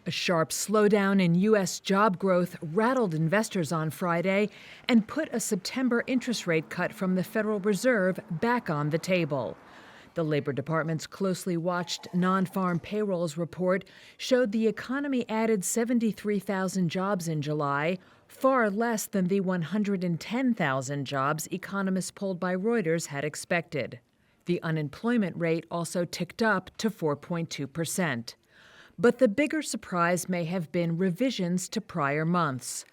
A sharp slowdown in U.S. job growth rattled investors on Friday and put a September interest rate cut from the Federal Reserve back on the table. The Labor Department's closely watched non-farm payrolls report showed the economy added 73,000 jobs in July, far less than the 110,000 jobs economists polled by Reuters had expected. The unemployment rate also ticked up to 4.2%. But the bigger surprise may have been revisions to prior months.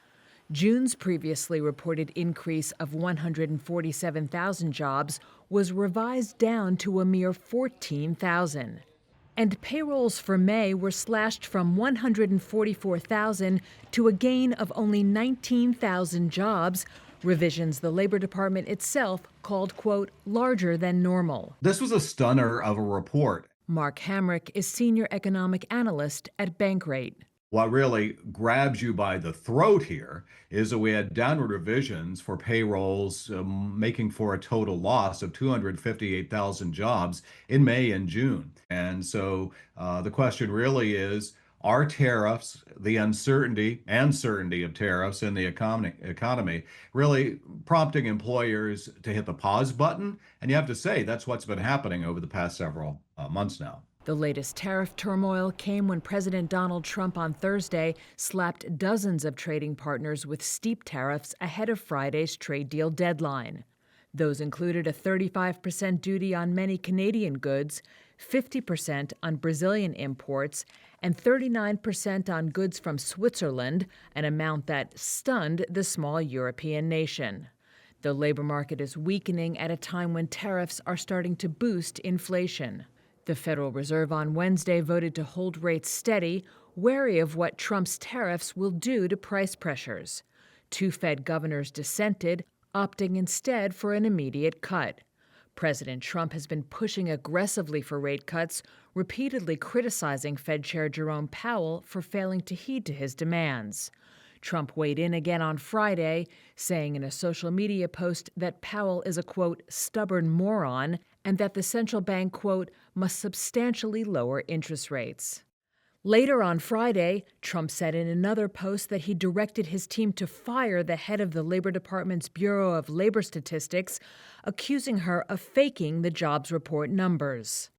June's previously reported increase of 147,000 jobs was revised down to a mere 14,000. And payrolls for May were slashed from 144,000 to a gain of only 19,000 jobs, revisions the Labor Department itself called, quote, larger than normal. This was a stunner of a report. Mark Hamrick is senior economic analyst at Bankrate. What really grabs you by the throat here is that we had downward revisions for payrolls, making for a total loss of 258,000 jobs in May and June. And so the question really is, are tariffs, the uncertainty and certainty of tariffs in the economy, really prompting employers to hit the pause button? And you have to say that's what's been happening over the past several months now. The latest tariff turmoil came when President Donald Trump on Thursday slapped dozens of trading partners with steep tariffs ahead of Friday's trade deal deadline. Those included a 35% duty on many Canadian goods, 50% on Brazilian imports, and 39% on goods from Switzerland, an amount that stunned the small European nation. The labor market is weakening at a time when tariffs are starting to boost inflation. The Federal Reserve on Wednesday voted to hold rates steady, wary of what Trump's tariffs will do to price pressures. Two Fed governors dissented, opting instead for an immediate cut. President Trump has been pushing aggressively for rate cuts, repeatedly criticizing Fed Chair Jerome Powell for failing to heed to his demands. Trump weighed in again on Friday, saying in a social media post that Powell is a, quote, stubborn moron, and that the central bank, quote, must substantially lower interest rates. Later on Friday, Trump said in another post that he directed his team to fire the head of the Labor Department's Bureau of Labor Statistics, accusing her of faking the jobs report numbers.